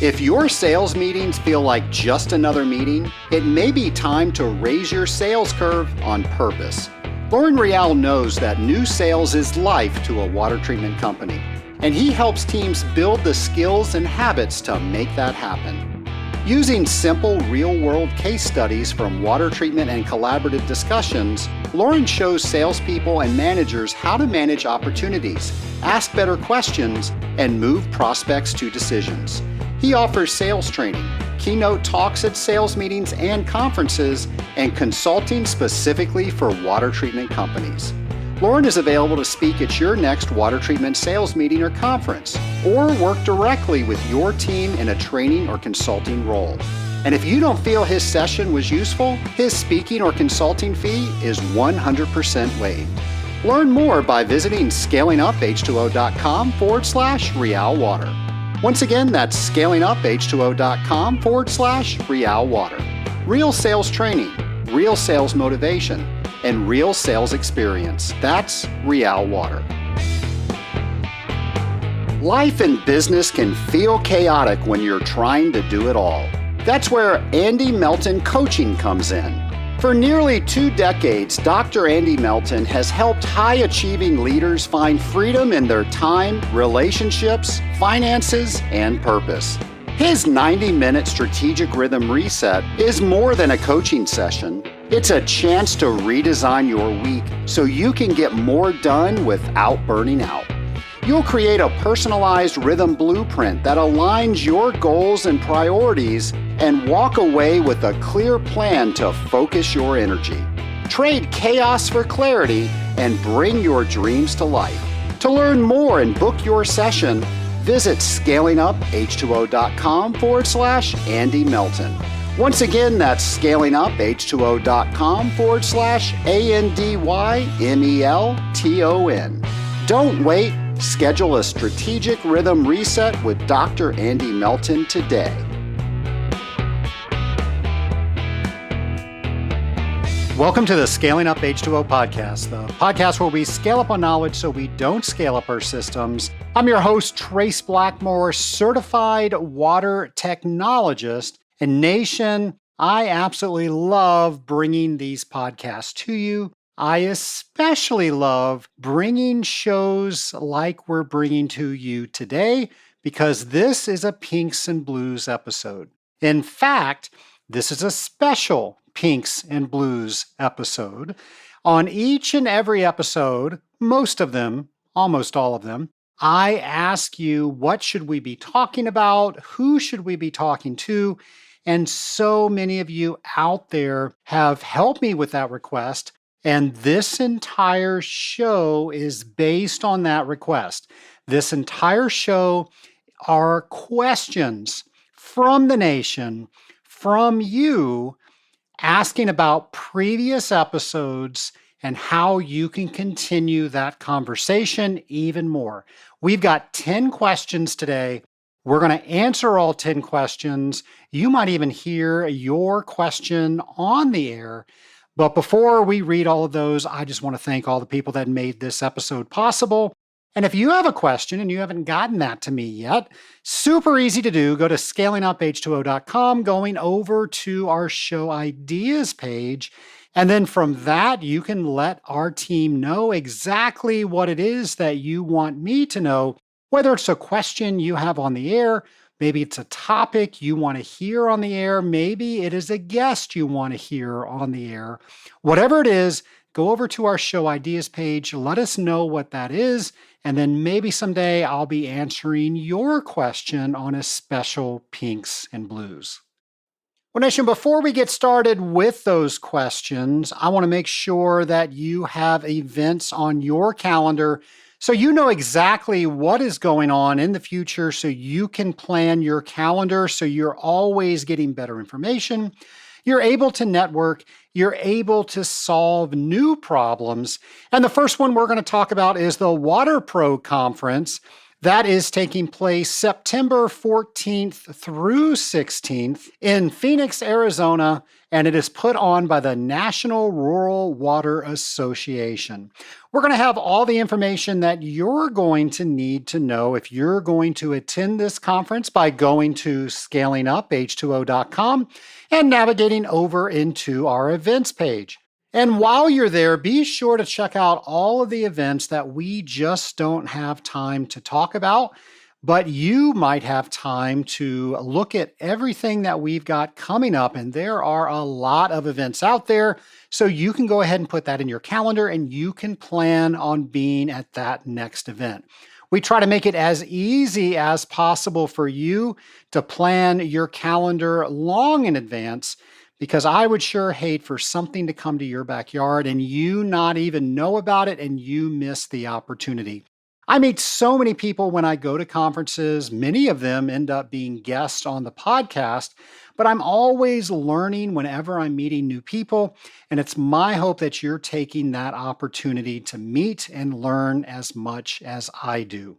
If your sales meetings feel like just another meeting, it may be time to raise your sales curve on purpose. Lauren Real knows that new sales is life to a water treatment company, and he helps teams build the skills and habits to make that happen. Using simple, real-world case studies from water treatment and collaborative discussions, Lauren shows salespeople and managers how to manage opportunities, ask better questions, and move prospects to decisions. He offers sales training, keynote talks at sales meetings and conferences, and consulting specifically for water treatment companies. Lauren is available to speak at your next water treatment sales meeting or conference, or work directly with your team in a training or consulting role. And if you don't feel his session was useful, his speaking or consulting fee is 100% waived. Learn more by visiting scalinguph2o.com/realwater. Once again, that's scalinguph2o.com/realwater. Real sales training, real sales motivation, and real sales experience. That's Real Water. Life and business can feel chaotic when you're trying to do it all. That's where Andy Melton Coaching comes in. For nearly 2 decades, Dr. Andy Melton has helped high-achieving leaders find freedom in their time, relationships, finances, and purpose. His 90-minute strategic rhythm reset is more than a coaching session. It's a chance to redesign your week so you can get more done without burning out. You'll create a personalized rhythm blueprint that aligns your goals and priorities and walk away with a clear plan to focus your energy. Trade chaos for clarity and bring your dreams to life. To learn more and book your session, visit scalinguph2o.com/Andy Melton. Once again, that's scalinguph2o.com/ANDYMELTON. Don't wait. Schedule a strategic rhythm reset with Dr. Andy Melton today. Welcome to the Scaling Up H2O podcast, the podcast where we scale up on knowledge so we don't scale up our systems. I'm your host, Trace Blackmore, certified water technologist. And nation, I absolutely love bringing these podcasts to you. I especially love bringing shows like we're bringing to you today because this is a Pinks and Blues episode. In fact, this is a special Pinks and Blues episode. On each and every episode, most of them, almost all of them, I ask you, what should we be talking about? Who should we be talking to? And so many of you out there have helped me with that request. And this entire show is based on that request. This entire show are questions from the nation, from you, asking about previous episodes and how you can continue that conversation even more. We've got 10 questions today. We're going to answer all 10 questions. You might even hear your question on the air. But before we read all of those, I just want to thank all the people that made this episode possible. And if you have a question and you haven't gotten that to me yet, super easy to do. Go to scalinguph2o.com, going over to our show ideas page. And then from that, you can let our team know exactly what it is that you want me to know, whether it's a question you have on the air, maybe it's a topic you want to hear on the air, maybe it is a guest you want to hear on the air. Whatever it is, go over to our show ideas page, let us know what that is, and then maybe someday I'll be answering your question on a special Pinks and Blues. Well, Nation, before we get started with those questions, I want to make sure that you have events on your calendar so you know exactly what is going on in the future so you can plan your calendar so you're always getting better information. You're able to network. You're able to solve new problems. And the first one we're going to talk about is the Water Pro Conference That is taking place September 14th through 16th in Phoenix, Arizona, and it is put on by the National Rural Water Association. We're going to have all the information that you're going to need to know if you're going to attend this conference by going to scalinguph2o.com and navigating over into our events page. And while you're there, be sure to check out all of the events that we just don't have time to talk about, but you might have time to look at everything that we've got coming up. And there are a lot of events out there. So you can go ahead and put that in your calendar and you can plan on being at that next event. We try to make it as easy as possible for you to plan your calendar long in advance, because I would sure hate for something to come to your backyard and you not even know about it and you miss the opportunity. I meet so many people when I go to conferences. Many of them end up being guests on the podcast, but I'm always learning whenever I'm meeting new people. And it's my hope that you're taking that opportunity to meet and learn as much as I do.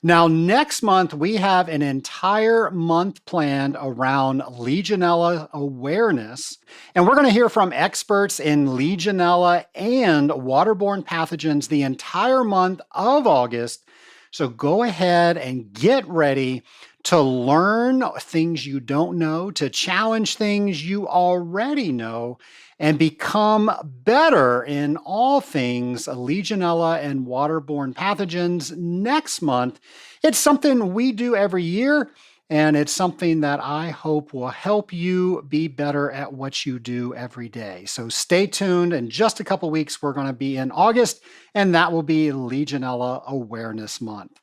Now, next month, we have an entire month planned around Legionella awareness, and we're going to hear from experts in Legionella and waterborne pathogens the entire month of August. So go ahead and get ready to learn things you don't know, to challenge things you already know, and become better in all things Legionella and waterborne pathogens next month. It's something we do every year, and it's something that I hope will help you be better at what you do every day. So stay tuned. In just a couple weeks, we're going to be in August, and that will be Legionella Awareness Month.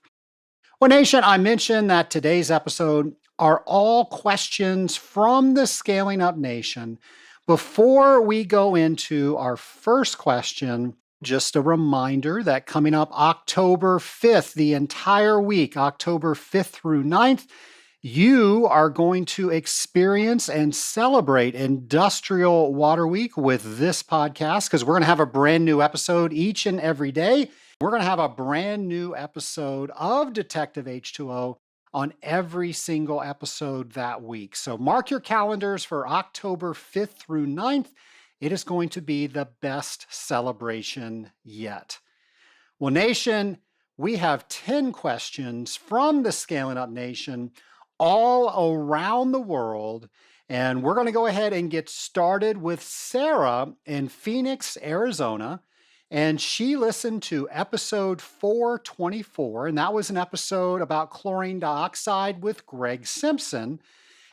Well, Nation, I mentioned that today's episode are all questions from the Scaling Up Nation. Before we go into our first question, just a reminder that coming up October 5th, the entire week, October 5th through 9th, you are going to experience and celebrate Industrial Water Week with this podcast, because we're going to have a brand new episode each and every day. We're going to have a brand new episode of Detective H2O on every single episode that week. So mark your calendars for October 5th through 9th. It is going to be the best celebration yet. Well, Nation, we have 10 questions from the Scaling Up Nation all around the world. And we're going to go ahead and get started with Sarah in Phoenix, Arizona. And she listened to episode 424, and that was an episode about chlorine dioxide with Greg Simpson.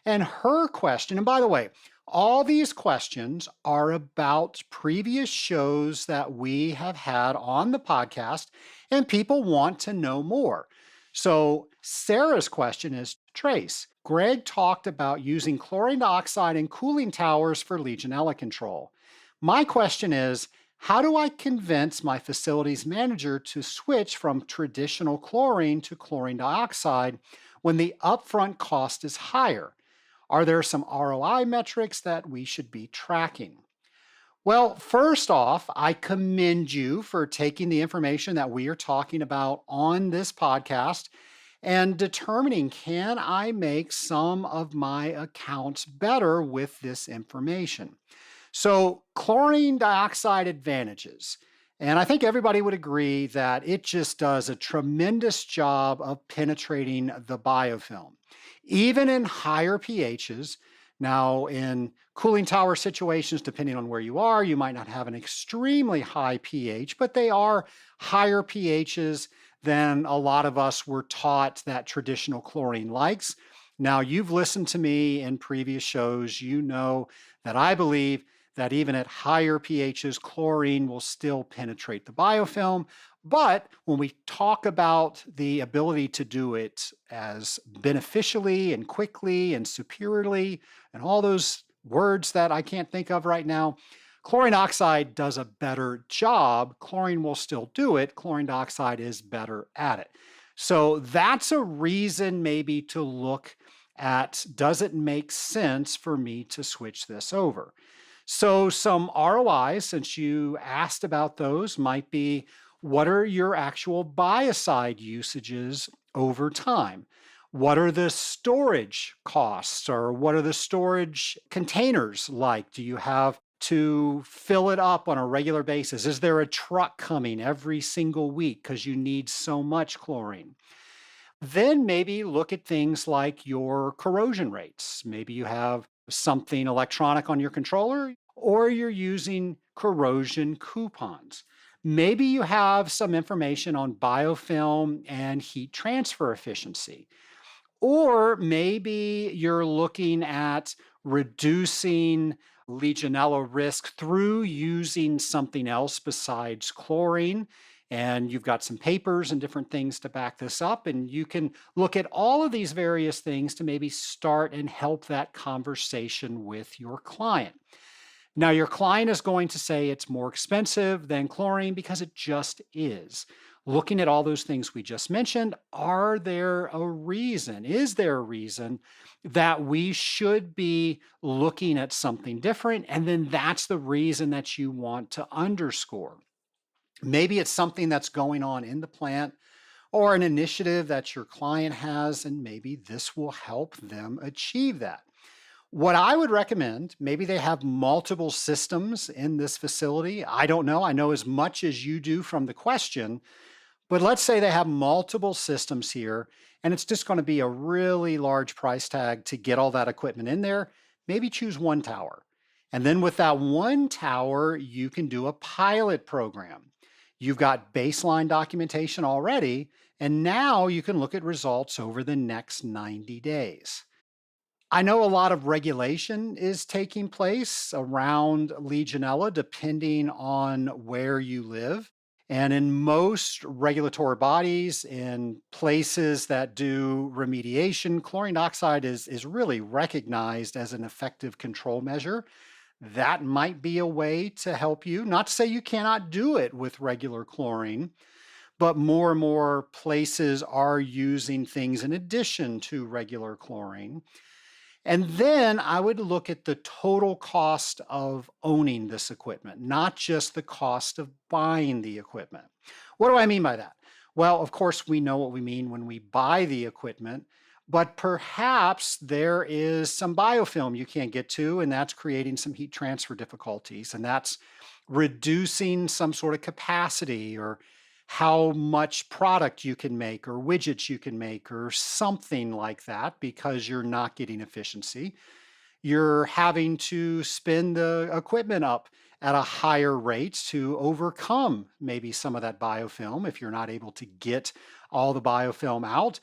And her question, and by the way, all these questions are about previous shows that we have had on the podcast, and people want to know more. So Sarah's question is, Trace, Greg talked about using chlorine dioxide in cooling towers for Legionella control. My question is, how do I convince my facilities manager to switch from traditional chlorine to chlorine dioxide when the upfront cost is higher? Are there some ROI metrics that we should be tracking? Well, first off, I commend you for taking the information that we are talking about on this podcast and determining, can I make some of my accounts better with this information? So chlorine dioxide advantages. And I think everybody would agree that it just does a tremendous job of penetrating the biofilm, even in higher pHs. Now, in cooling tower situations, depending on where you are, you might not have an extremely high pH, but they are higher pHs than a lot of us were taught that traditional chlorine likes. Now, you've listened to me in previous shows. You know that I believe that even at higher pHs, chlorine will still penetrate the biofilm. But when we talk about the ability to do it as beneficially and quickly and superiorly, and all those words that I can't think of right now, chlorine oxide does a better job. Chlorine will still do it. Chlorine dioxide is better at it. So that's a reason maybe to look at, does it make sense for me to switch this over? So some ROIs, since you asked about those, might be, what are your actual biocide usages over time? What are the storage costs, or what are the storage containers like? Do you have to fill it up on a regular basis? Is there a truck coming every single week because you need so much chlorine? Then maybe look at things like your corrosion rates. Maybe you have something electronic on your controller, or you're using corrosion coupons. Maybe you have some information on biofilm and heat transfer efficiency. Or maybe you're looking at reducing Legionella risk through using something else besides chlorine. And you've got some papers and different things to back this up. And you can look at all of these various things to maybe start and help that conversation with your client. Now, your client is going to say it's more expensive than chlorine because it just is. Looking at all those things we just mentioned, are there a reason? Is there a reason that we should be looking at something different? And then that's the reason that you want to underscore. Maybe it's something that's going on in the plant or an initiative that your client has, and maybe this will help them achieve that. What I would recommend, maybe they have multiple systems in this facility. I don't know. I know as much as you do from the question, but let's say they have multiple systems here, and it's just going to be a really large price tag to get all that equipment in there. Maybe choose one tower. And then with that one tower, you can do a pilot program. You've got baseline documentation already, and now you can look at results over the next 90 days. I know a lot of regulation is taking place around Legionella depending on where you live. And in most regulatory bodies, in places that do remediation, chlorine dioxide is really recognized as an effective control measure. That might be a way to help you. Not to say you cannot do it with regular chlorine, but more and more places are using things in addition to regular chlorine. And then I would look at the total cost of owning this equipment, not just the cost of buying the equipment. What do I mean by that? Well, of course, we know what we mean when we buy the equipment, but perhaps there is some biofilm you can't get to, and that's creating some heat transfer difficulties, and that's reducing some sort of capacity or how much product you can make or widgets you can make or something like that because you're not getting efficiency. You're having to spin the equipment up at a higher rate to overcome maybe some of that biofilm if you're not able to get all the biofilm out.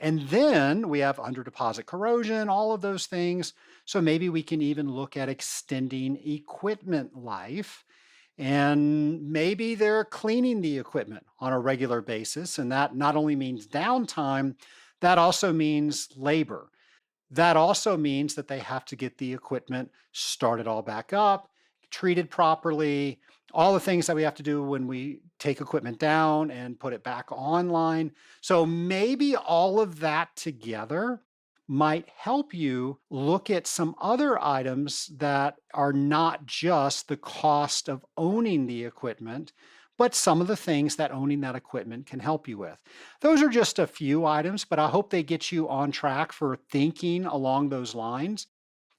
And then we have under deposit corrosion, all of those things. So maybe we can even look at extending equipment life. And maybe they're cleaning the equipment on a regular basis. And that not only means downtime, that also means labor. That also means that they have to get the equipment started all back up, treated properly, all the things that we have to do when we take equipment down and put it back online. So maybe all of that together might help you look at some other items that are not just the cost of owning the equipment, but some of the things that owning that equipment can help you with. Those are just a few items, but I hope they get you on track for thinking along those lines.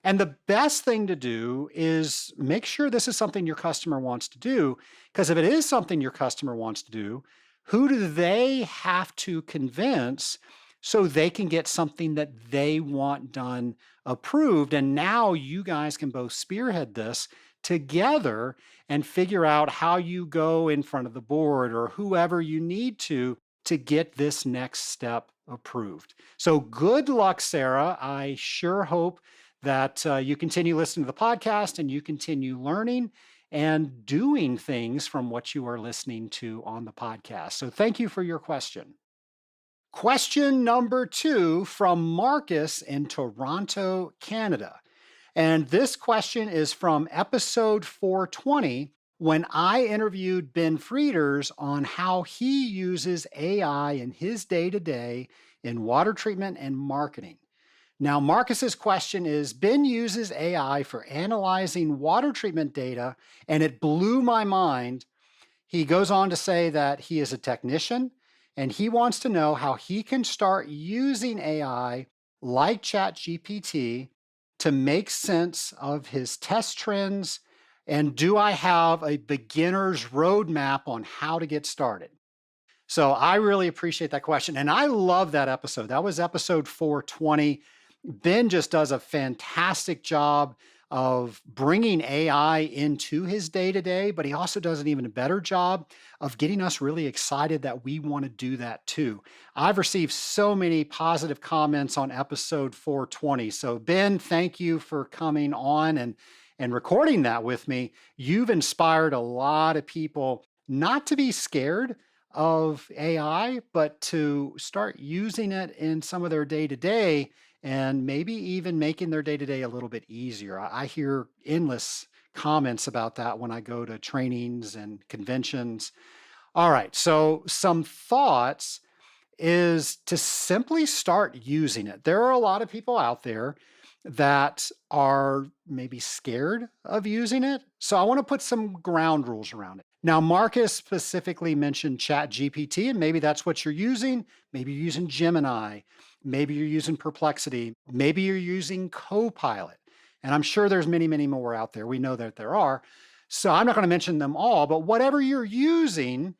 And the best thing to do is make sure this is something your customer wants to do, because if it is something your customer wants to do, who do they have to convince so they can get something that they want done approved? And now you guys can both spearhead this together and figure out how you go in front of the board or whoever you need to get this next step approved. So good luck, Sarah. I sure hope that you continue listening to the podcast and you continue learning and doing things from what you are listening to on the podcast. So thank you for your question. Question number 2 from Marcus in Toronto, Canada. And this question is from episode 420 when I interviewed Ben Frieders on how he uses AI in his day-to-day in water treatment and marketing. Now, Marcus's question is, Ben uses AI for analyzing water treatment data, and it blew my mind. He goes on to say that he is a technician. and he wants to know how he can start using AI like ChatGPT to make sense of his test trends. And do I have a beginner's roadmap on how to get started? So I really appreciate that question. And I love that episode. That was episode 420. Ben just does a fantastic job of bringing AI into his day to day, but he also does an even better job of getting us really excited that we want to do that too. I've received so many positive comments on episode 420. So, Ben, thank you for coming on and recording that with me. You've inspired a lot of people not to be scared of AI, but to start using it in some of their day to day and maybe even making their day to day a little bit easier. I hear endless comments about that when I go to trainings and conventions. All right, so some thoughts is to simply start using it. There are a lot of people out there that are maybe scared of using it. So I want to put some ground rules around it. Now, Marcus specifically mentioned ChatGPT, and maybe that's what you're using. Maybe you're using Gemini. Maybe you're using Perplexity. Maybe you're using Copilot. And I'm sure there's many, many more out there. We know that there are. So I'm not going to mention them all, but whatever you're using,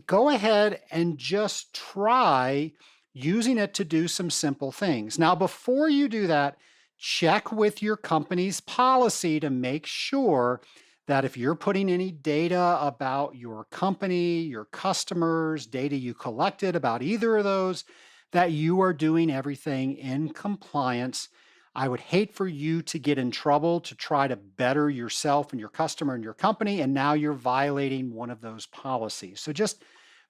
go ahead and just try using it to do some simple things. Now, before you do that, check with your company's policy to make sure that if you're putting any data about your company, your customers, data you collected about either of those, that you are doing everything in compliance. I would hate for you to get in trouble to try to better yourself and your customer and your company, and now you're violating one of those policies. So just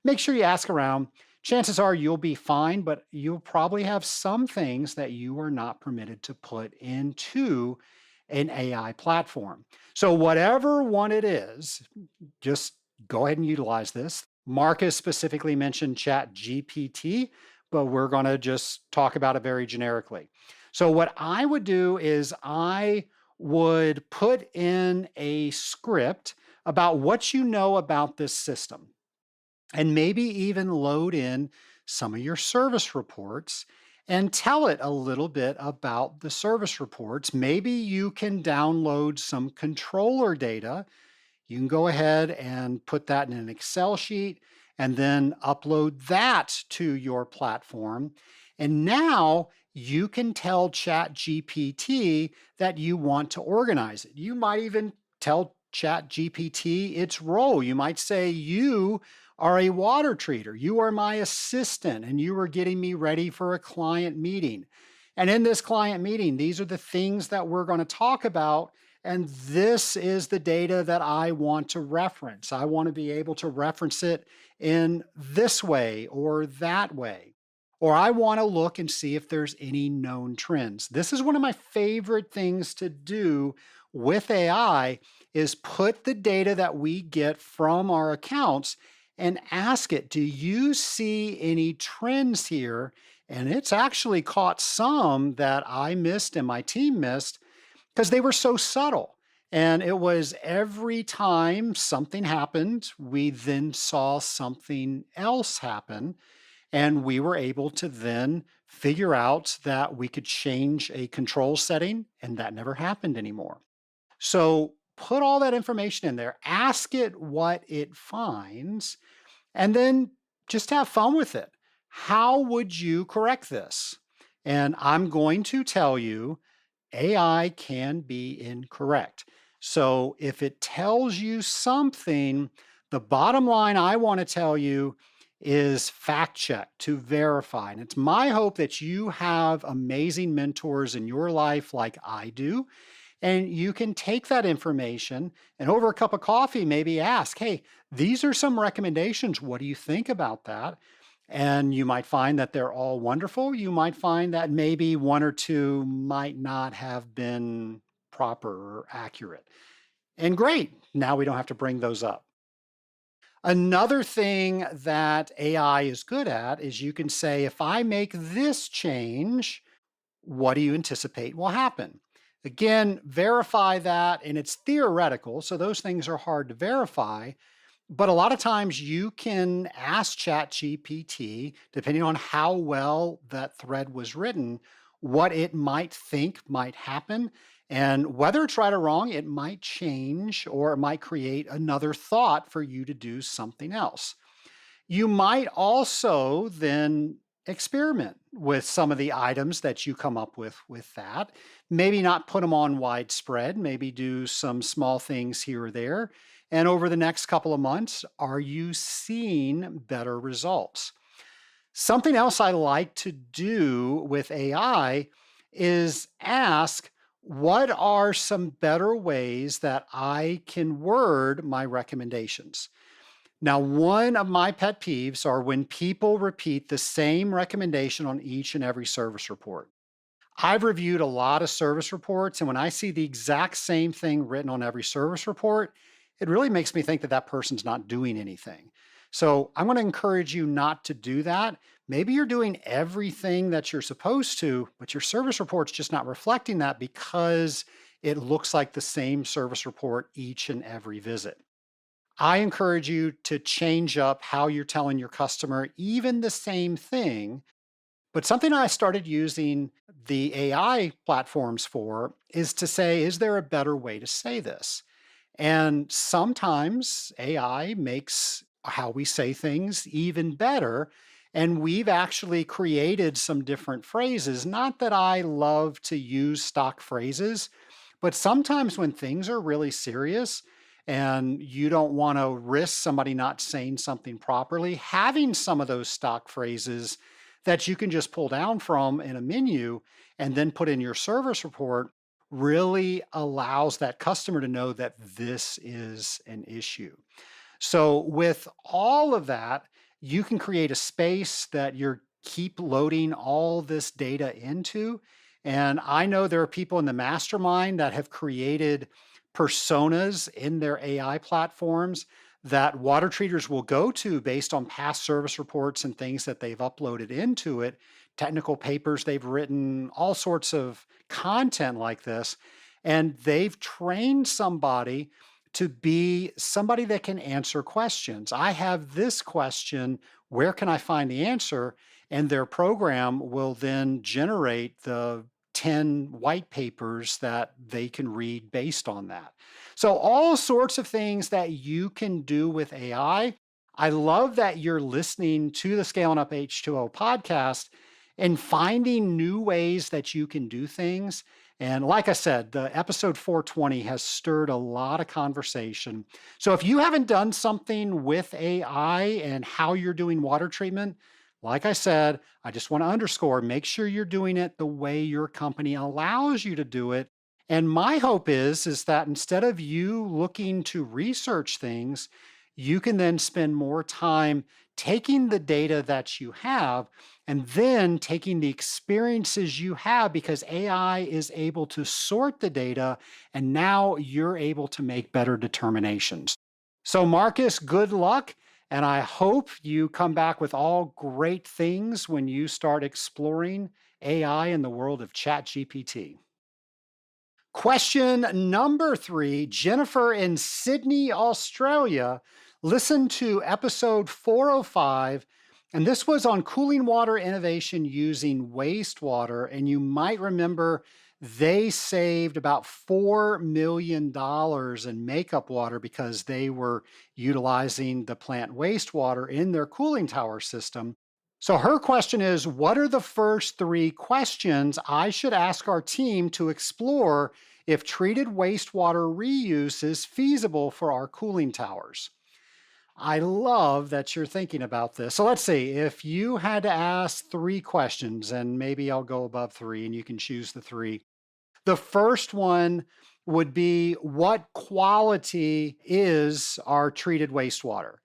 make sure you ask around. Chances are you'll be fine, but you'll probably have some things that you are not permitted to put into an AI platform. So, whatever one it is, just go ahead and utilize this. Marcus specifically mentioned Chat GPT, but we're going to just talk about it very generically. So, what I would do is I would put in a script about what you know about this system and maybe even load in some of your service reports and tell it a little bit about the service reports. Maybe you can download some controller data. You can go ahead and put that in an Excel sheet and then upload that to your platform. And now you can tell ChatGPT that you want to organize it. You might even tell ChatGPT its role. You might say, you are a water treater. You are my assistant, and you are getting me ready for a client meeting. And in this client meeting, these are the things that we're going to talk about. And this is the data that I want to reference. I want to be able to reference it in this way or that way. Or I want to look and see if there's any known trends. This is one of my favorite things to do with AI is put the data that we get from our accounts and ask it, do you see any trends here? And it's actually caught some that I missed and my team missed because they were so subtle. And it was every time something happened, we then saw something else happen. And we were able to then figure out that we could change a control setting, and that never happened anymore. So put all that information in there, ask it what it finds, and then just have fun with it. How would you correct this? And I'm going to tell you AI can be incorrect. So if it tells you something, the bottom line I want to tell you is fact check to verify. And it's my hope that you have amazing mentors in your life like I do. And you can take that information and over a cup of coffee, maybe ask, hey, these are some recommendations. What do you think about that? And you might find that they're all wonderful. You might find that maybe one or two might not have been proper or accurate. And great, now we don't have to bring those up. Another thing that AI is good at is you can say, if I make this change, what do you anticipate will happen? Again, verify that, and it's theoretical, so those things are hard to verify. But a lot of times you can ask ChatGPT, depending on how well that thread was written, what it might think might happen. And whether it's right or wrong, it might change or it might create another thought for you to do something else. You might also then experiment with some of the items that you come up with that. Maybe not put them on widespread, maybe do some small things here or there. And over the next couple of months, are you seeing better results? Something else I like to do with AI is ask, what are some better ways that I can word my recommendations? Now, one of my pet peeves are when people repeat the same recommendation on each and every service report. I've reviewed a lot of service reports, and when I see the exact same thing written on every service report, it really makes me think that that person's not doing anything. So I'm going to encourage you not to do that. Maybe you're doing everything that you're supposed to, but your service report's just not reflecting that because it looks like the same service report each and every visit. I encourage you to change up how you're telling your customer even the same thing. But something I started using the AI platforms for is to say, is there a better way to say this? And sometimes AI makes how we say things even better. And we've actually created some different phrases. Not that I love to use stock phrases, but sometimes when things are really serious and you don't want to risk somebody not saying something properly, having some of those stock phrases that you can just pull down from in a menu and then put in your service report really allows that customer to know that this is an issue. So with all of that, you can create a space that you're keep loading all this data into. And I know there are people in the mastermind that have created personas in their AI platforms that water treaters will go to based on past service reports and things that they've uploaded into it, technical papers they've written, all sorts of content like this. And they've trained somebody to be somebody that can answer questions. I have this question, where can I find the answer? And their program will then generate the 10 white papers that they can read based on that. So, all sorts of things that you can do with AI. I love that you're listening to the Scaling Up H2O podcast and finding new ways that you can do things. And like I said, the episode 420 has stirred a lot of conversation. So if you haven't done something with AI and how you're doing water treatment, like I said, I just want to underscore, make sure you're doing it the way your company allows you to do it. And my hope is that instead of you looking to research things, you can then spend more time taking the data that you have and then taking the experiences you have because AI is able to sort the data and now you're able to make better determinations. So, Marcus, good luck. And I hope you come back with all great things when you start exploring AI in the world of ChatGPT. Question number 3, Jennifer in Sydney, Australia, listened to episode 405, and this was on cooling water innovation using wastewater. And you might remember they saved about $4 million in makeup water because they were utilizing the plant wastewater in their cooling tower system. So her question is, what are the first 3 questions I should ask our team to explore if treated wastewater reuse is feasible for our cooling towers? I love that you're thinking about this. So let's see, if you had to ask 3 questions, and maybe I'll go above 3 and you can choose the 3. The first one would be, what quality is our treated wastewater?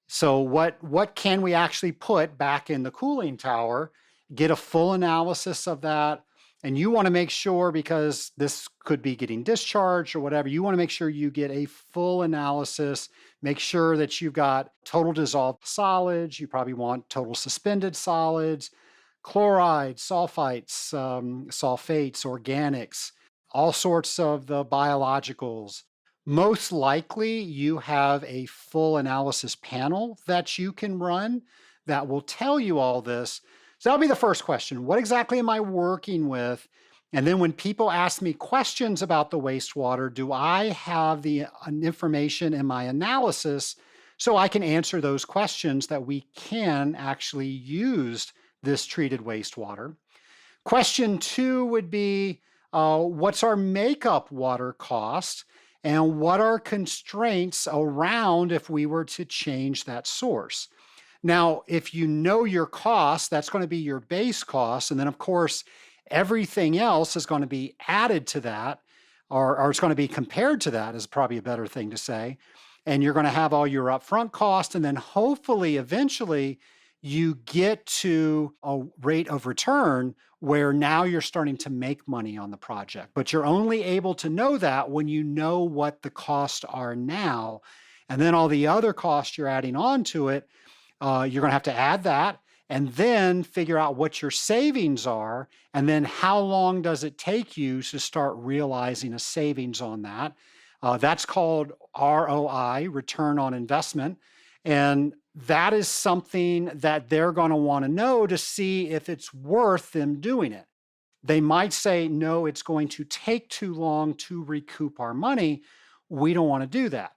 So what can we actually put back in the cooling tower? Get a full analysis of that. And you want to make sure, because this could be getting discharged or whatever, you want to make sure you get a full analysis. Make sure that you've got total dissolved solids. You probably want total suspended solids, chlorides, sulfites, sulfates, organics, all sorts of the biologicals, Most likely, you have a full analysis panel that you can run that will tell you all this. So that'll be the first question. What exactly am I working with? And then when people ask me questions about the wastewater, do I have the information in my analysis so I can answer those questions that we can actually use this treated wastewater? Question two would be, what's our makeup water cost? And what are constraints around if we were to change that source? Now, if you know your cost, that's going to be your base cost. And then, of course, everything else is going to be added to that, or it's going to be compared to that, is probably a better thing to say. And you're going to have all your upfront cost. And then hopefully, eventually, you get to a rate of return where now you're starting to make money on the project. But you're only able to know that when you know what the costs are now. And then all the other costs you're adding on to it, you're going to have to add that and then figure out what your savings are. And then how long does it take you to start realizing a savings on that? That's called ROI, return on investment. And that is something that they're going to want to know to see if it's worth them doing it. They might say, no, it's going to take too long to recoup our money. We don't want to do that.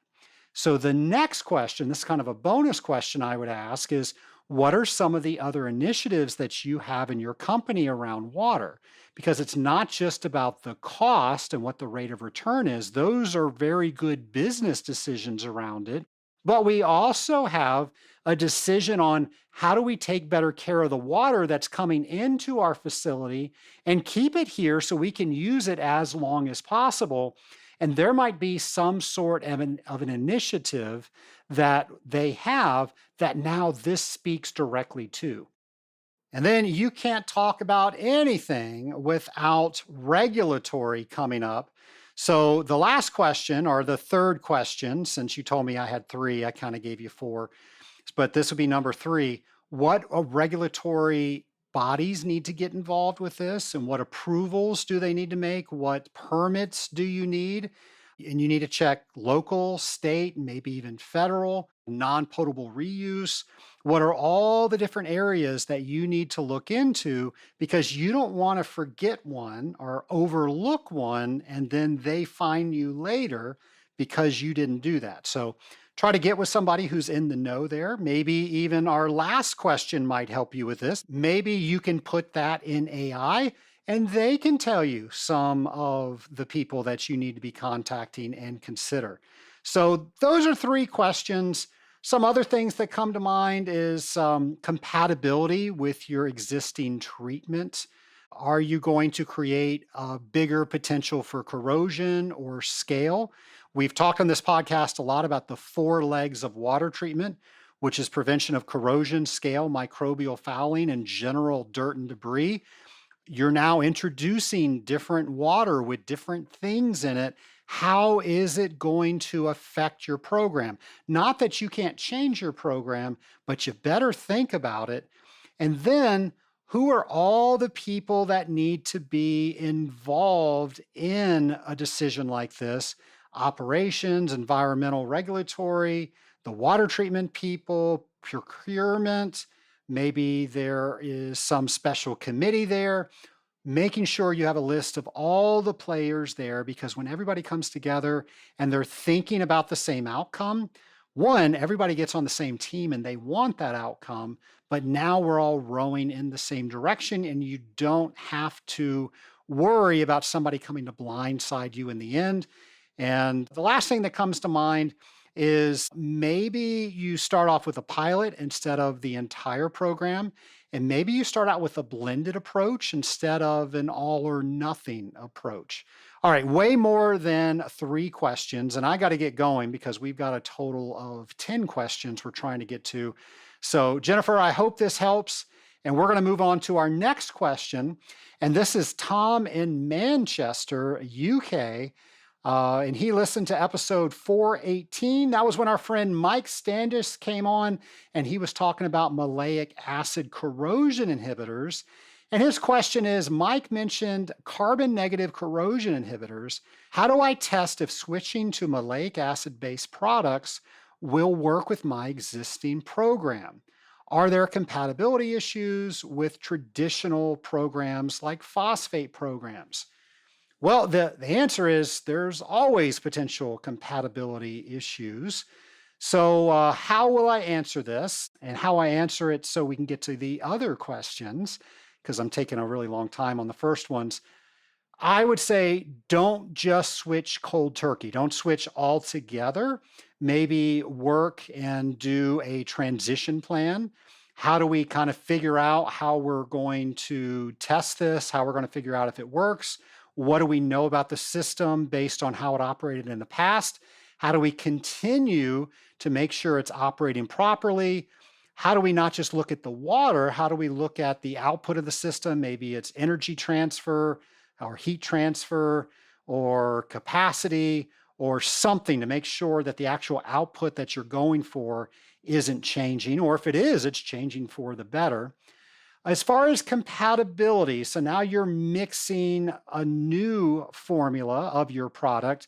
So the next question, this is kind of a bonus question I would ask, is what are some of the other initiatives that you have in your company around water? Because it's not just about the cost and what the rate of return is. Those are very good business decisions around it. But we also have a decision on how do we take better care of the water that's coming into our facility and keep it here so we can use it as long as possible. And there might be some sort of an initiative that they have that now this speaks directly to. And then you can't talk about anything without regulatory coming up. So the last question, or the third question, since you told me I had three, I kind of gave you four, but this would be number three. What regulatory bodies need to get involved with this, and what approvals do they need to make? What permits do you need? And you need to check local, state, maybe even federal, non-potable reuse. What are all the different areas that you need to look into, because you don't want to forget one or overlook one and then they fine you later because you didn't do that. So try to get with somebody who's in the know there. Maybe even our last question might help you with this. Maybe you can put that in AI and they can tell you some of the people that you need to be contacting and consider. So those are three questions. Some other things that come to mind is compatibility with your existing treatment. Are you going to create a bigger potential for corrosion or scale? We've talked on this podcast a lot about the four legs of water treatment, which is prevention of corrosion, scale, microbial fouling, and general dirt and debris. You're now introducing different water with different things in it. How is it going to affect your program? Not that you can't change your program, but you better think about it. And then, who are all the people that need to be involved in a decision like this? Operations, environmental regulatory, the water treatment people, procurement. Maybe there is some special committee there, making sure you have a list of all the players there, because when everybody comes together and they're thinking about the same outcome, one, everybody gets on the same team and they want that outcome, but now we're all rowing in the same direction and you don't have to worry about somebody coming to blindside you in the end. And the last thing that comes to mind is maybe you start off with a pilot instead of the entire program. And maybe you start out with a blended approach instead of an all or nothing approach. All right, way more than three questions. And I got to get going because we've got a total of 10 questions we're trying to get to. So, Jennifer, I hope this helps. And we're going to move on to our next question. And this is Tom in Manchester, UK. And he listened to episode 418. That was when our friend Mike Standish came on and he was talking about maleic acid corrosion inhibitors. And his question is, Mike mentioned carbon negative corrosion inhibitors. How do I test if switching to maleic acid based products will work with my existing program? Are there compatibility issues with traditional programs like phosphate programs? Well, the answer is there's always potential compatibility issues. So, how will I answer this and how I answer it so we can get to the other questions? Because I'm taking a really long time on the first ones. I would say don't just switch cold turkey. Don't switch altogether. Maybe work and do a transition plan. How do we kind of figure out how we're going to test this? How we're going to figure out if it works? What do we know about the system based on how it operated in the past? How do we continue to make sure it's operating properly? How do we not just look at the water? How do we look at the output of the system? Maybe it's energy transfer or heat transfer or capacity or something to make sure that the actual output that you're going for isn't changing, or if it is, it's changing for the better. As far as compatibility, so now you're mixing a new formula of your product.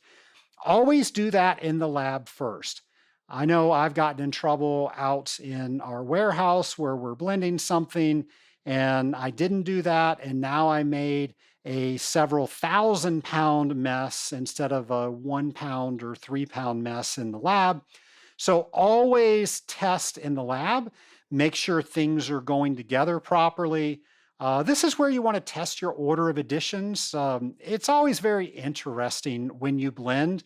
Always do that in the lab first. I know I've gotten in trouble out in our warehouse where we're blending something and I didn't do that. And now I made a several thousand-pound mess instead of a 1 pound or 3 pound mess in the lab. So always test in the lab, make sure things are going together properly. This is where you want to test your order of additions. It's always very interesting when you blend.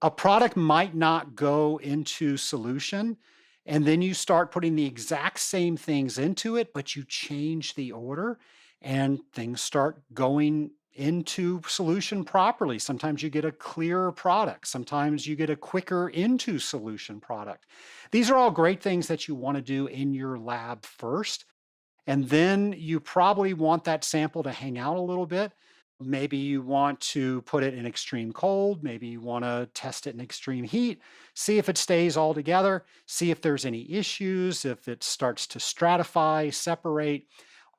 A product might not go into solution, and then you start putting the exact same things into it, but you change the order and things start going into solution properly. Sometimes you get a clearer product. Sometimes you get a quicker into solution product. These are all great things that you want to do in your lab first. And then you probably want that sample to hang out a little bit. Maybe you want to put it in extreme cold. Maybe you want to test it in extreme heat, see if it stays all together, see if there's any issues, if it starts to stratify, separate.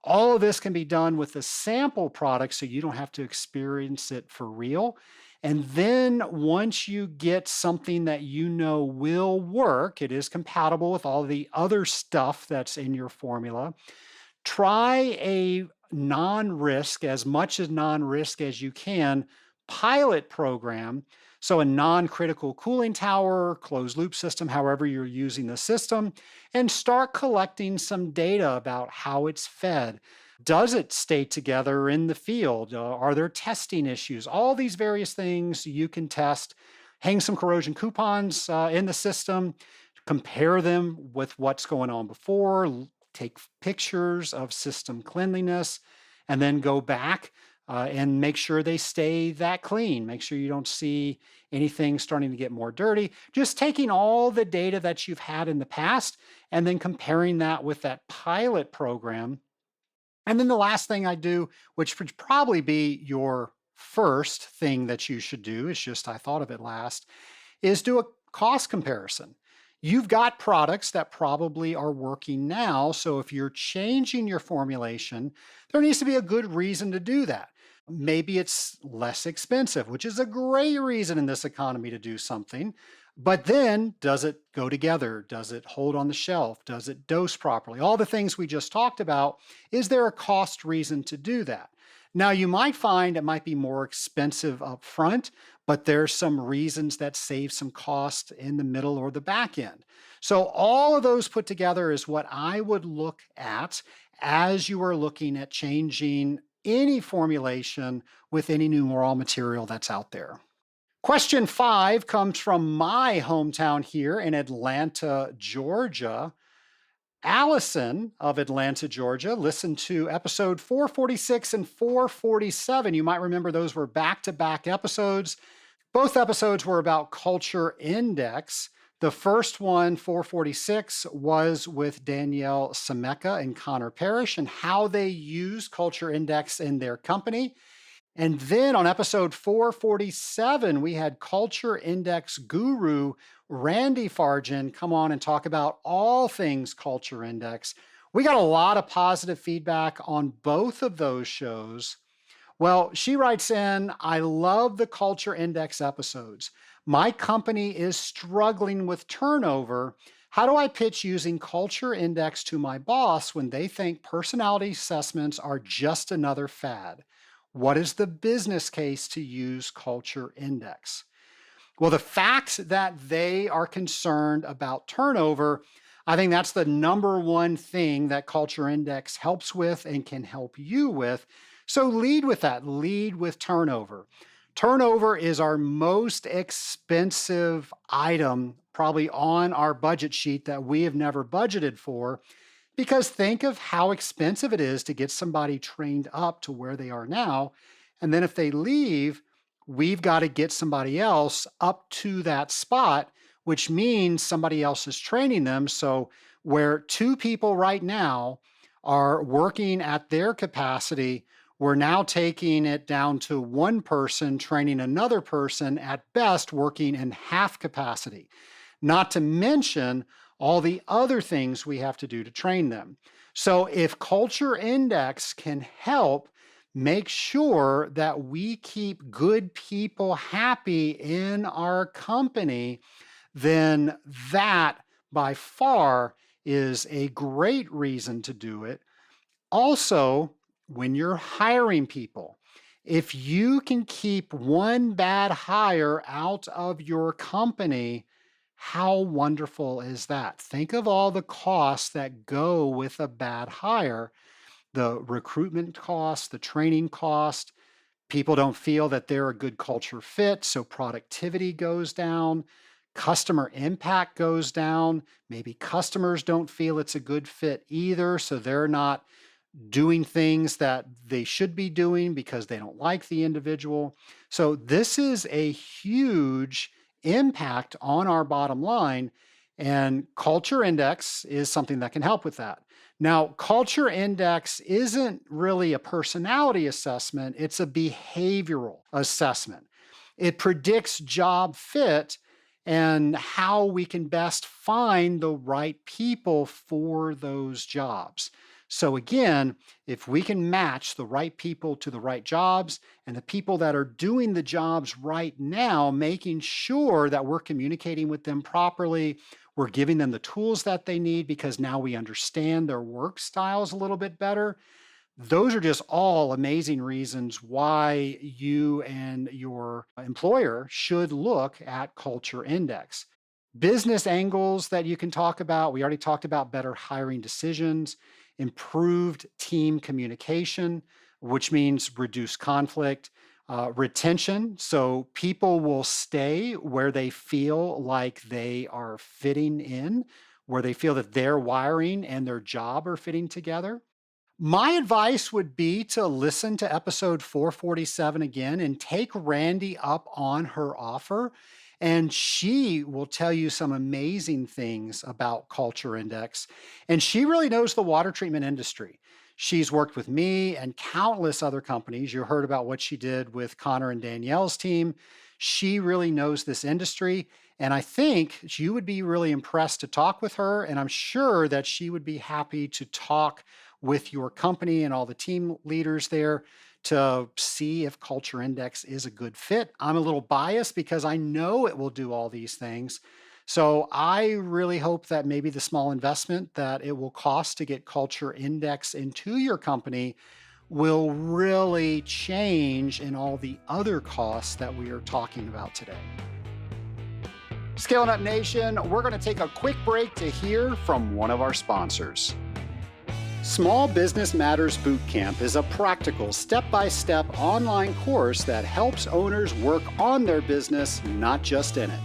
All of this can be done with a sample product so you don't have to experience it for real. And then once you get something that you know will work, it is compatible with all the other stuff that's in your formula, try a non-risk, as much as non-risk as you can, pilot program. So a non-critical cooling tower, closed loop system, however you're using the system, and start collecting some data about how it's fed. Does it stay together in the field? Are there testing issues? All these various things you can test. Hang some corrosion coupons in the system, compare them with what's going on before, take pictures of system cleanliness, and then go back and make sure they stay that clean. Make sure you don't see anything starting to get more dirty. Just taking all the data that you've had in the past and then comparing that with that pilot program. And then the last thing I do, which would probably be your first thing that you should do, it's just I thought of it last, is do a cost comparison. You've got products that probably are working now. So if you're changing your formulation, there needs to be a good reason to do that. Maybe it's less expensive, which is a great reason in this economy to do something. But then, does it go together? Does it hold on the shelf? Does it dose properly? All the things we just talked about. Is there a cost reason to do that? Now, you might find it might be more expensive up front, but there's some reasons that save some cost in the middle or the back end. So all of those put together is what I would look at as you are looking at changing any formulation with any new raw material that's out there. Question 5 comes from my hometown here in Atlanta, Georgia. Allison of Atlanta, Georgia, listened to episode 446 and 447. You might remember those were back-to-back episodes. Both episodes were about culture index. The first one, 446, was with Danielle Semeka and Connor Parrish and how they use culture index in their company. And then on episode 447, we had Culture Index guru Randy Fargen come on and talk about all things Culture Index. We got a lot of positive feedback on both of those shows. Well, she writes in, I love the Culture Index episodes. My company is struggling with turnover. How do I pitch using Culture Index to my boss when they think personality assessments are just another fad? What is the business case to use Culture Index? Well, the fact that they are concerned about turnover, I think that's the number one thing that Culture Index helps with and can help you with. So lead with that, lead with turnover. Turnover is our most expensive item, probably on our budget sheet that we have never budgeted for. Because think of how expensive it is to get somebody trained up to where they are now. And then if they leave, we've got to get somebody else up to that spot, which means somebody else is training them. So where two people right now are working at their capacity, we're now taking it down to one person training another person, at best working in half capacity. Not to mention all the other things we have to do to train them. So if Culture Index can help make sure that we keep good people happy in our company, then that by far is a great reason to do it. Also, when you're hiring people, if you can keep one bad hire out of your company, how wonderful is that? Think of all the costs that go with a bad hire, the recruitment cost, the training cost. People don't feel that they're a good culture fit, so productivity goes down. Customer impact goes down. Maybe customers don't feel it's a good fit either, so they're not doing things that they should be doing because they don't like the individual. So this is a huge impact on our bottom line, and Culture Index is something that can help with that. Now, Culture Index isn't really a personality assessment, it's a behavioral assessment. It predicts job fit and how we can best find the right people for those jobs. So again, if we can match the right people to the right jobs and the people that are doing the jobs right now, making sure that we're communicating with them properly, we're giving them the tools that they need because now we understand their work styles a little bit better. Those are just all amazing reasons why you and your employer should look at Culture Index. Business angles that you can talk about, we already talked about better hiring decisions, improved team communication, which means reduced conflict, retention. So people will stay where they feel like they are fitting in, where they feel that their wiring and their job are fitting together. My advice would be to listen to episode 447 again and take Randy up on her offer. And she will tell you some amazing things about Culture Index. And she really knows the water treatment industry. She's worked with me and countless other companies. You heard about what she did with Connor and Danielle's team. She really knows this industry. And I think you would be really impressed to talk with her. And I'm sure that she would be happy to talk with your company and all the team leaders there to see if Culture Index is a good fit. I'm a little biased because I know it will do all these things. So I really hope that maybe the small investment that it will cost to get Culture Index into your company will really change in all the other costs that we are talking about today. Scaling Up Nation, we're going to take a quick break to hear from one of our sponsors. Small Business Matters Bootcamp is a practical, step-by-step online course that helps owners work on their business, not just in it.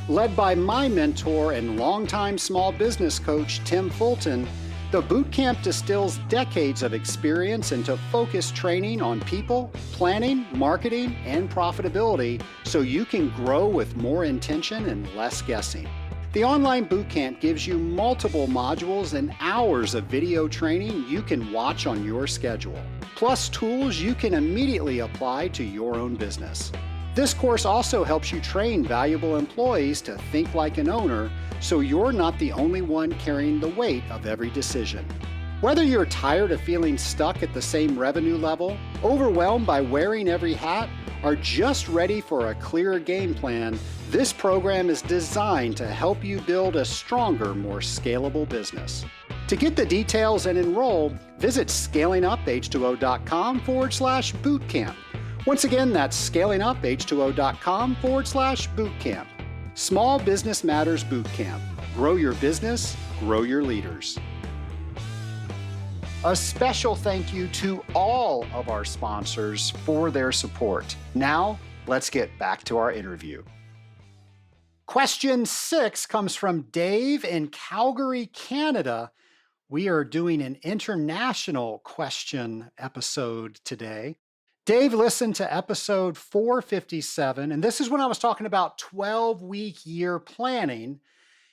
Led by my mentor and longtime small business coach, Tim Fulton, the bootcamp distills decades of experience into focused training on people, planning, marketing, and profitability so you can grow with more intention and less guessing. The online bootcamp gives you multiple modules and hours of video training you can watch on your schedule, plus tools you can immediately apply to your own business. This course also helps you train valuable employees to think like an owner, so you're not the only one carrying the weight of every decision. Whether you're tired of feeling stuck at the same revenue level, overwhelmed by wearing every hat, or just ready for a clearer game plan, this program is designed to help you build a stronger, more scalable business. To get the details and enroll, visit scalinguph2o.com/bootcamp. Once again, that's scalinguph2o.com/bootcamp. Small Business Matters Bootcamp. Grow your business, grow your leaders. A special thank you to all of our sponsors for their support. Now, let's get back to our interview. Question 6 comes from Dave in Calgary, Canada. We are doing an international question episode today. Dave listened to episode 457, and this is when I was talking about 12-week year planning.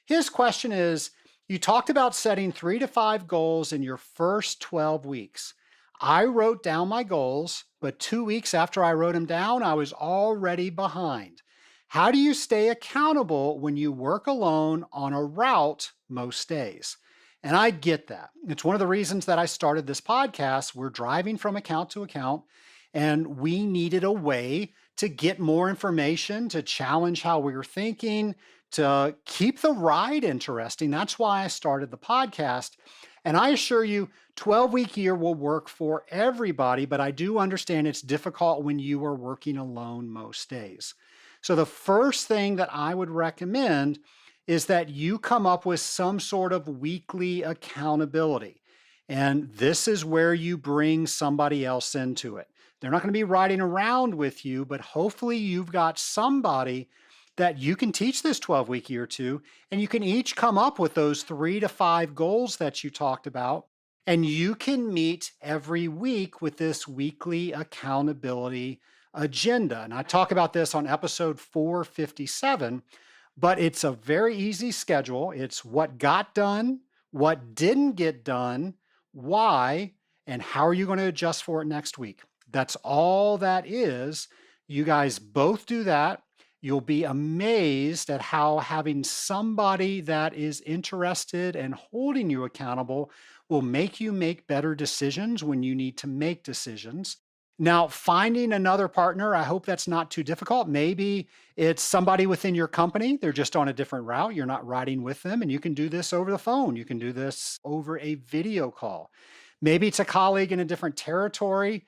His question is, you talked about setting 3 to 5 goals in your first 12 weeks. I wrote down my goals, but 2 weeks after I wrote them down, I was already behind. How do you stay accountable when you work alone on a route most days? And I get that. It's one of the reasons that I started this podcast. We're driving from account to account, and we needed a way to get more information, to challenge how we were thinking, to keep the ride interesting. That's why I started the podcast. And I assure you, 12-week year will work for everybody, but I do understand it's difficult when you are working alone most days. So the first thing that I would recommend is that you come up with some sort of weekly accountability. And this is where you bring somebody else into it. They're not going to be riding around with you, but hopefully you've got somebody that you can teach this 12-week year to, and you can each come up with those 3 to 5 goals that you talked about, and you can meet every week with this weekly accountability agenda. And I talk about this on episode 457, but it's a very easy schedule. It's what got done, what didn't get done, why, and how are you going to adjust for it next week. That's all that is. You guys both do that. You'll be amazed at how having somebody that is interested and holding you accountable will make you make better decisions when you need to make decisions. Now, finding another partner, I hope that's not too difficult. Maybe it's somebody within your company. They're just on a different route. You're not riding with them, and you can do this over the phone. You can do this over a video call. Maybe it's a colleague in a different territory.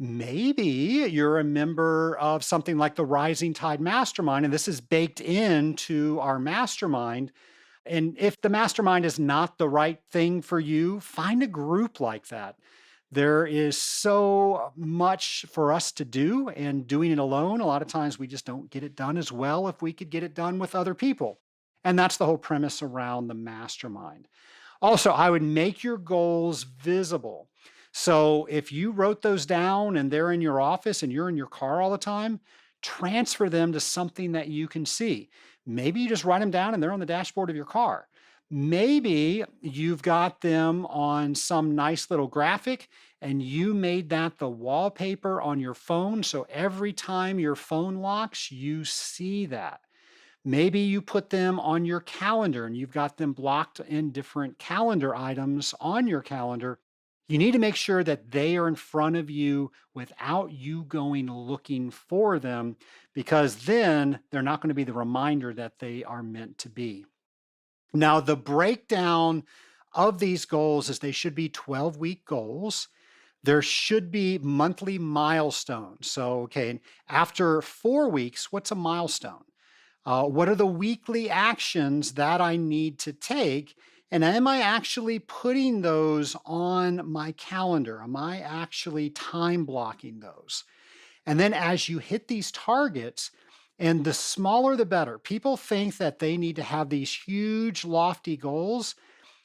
Maybe you're a member of something like the Rising Tide Mastermind, and this is baked into our mastermind. And if the mastermind is not the right thing for you, find a group like that. There is so much for us to do, and doing it alone, a lot of times we just don't get it done as well if we could get it done with other people. And that's the whole premise around the mastermind. Also, I would make your goals visible. So if you wrote those down and they're in your office and you're in your car all the time, transfer them to something that you can see. Maybe you just write them down and they're on the dashboard of your car. Maybe you've got them on some nice little graphic and you made that the wallpaper on your phone. So every time your phone locks, you see that. Maybe you put them on your calendar and you've got them blocked in different calendar items on your calendar. You need to make sure that they are in front of you without you going looking for them, because then they're not going to be the reminder that they are meant to be. Now, the breakdown of these goals is they should be 12-week goals. There should be monthly milestones. So, okay, after 4 weeks, what's a milestone? What are the weekly actions that I need to take? And am I actually putting those on my calendar? Am I actually time blocking those? And then as you hit these targets, and the smaller the better. People think that they need to have these huge, lofty goals.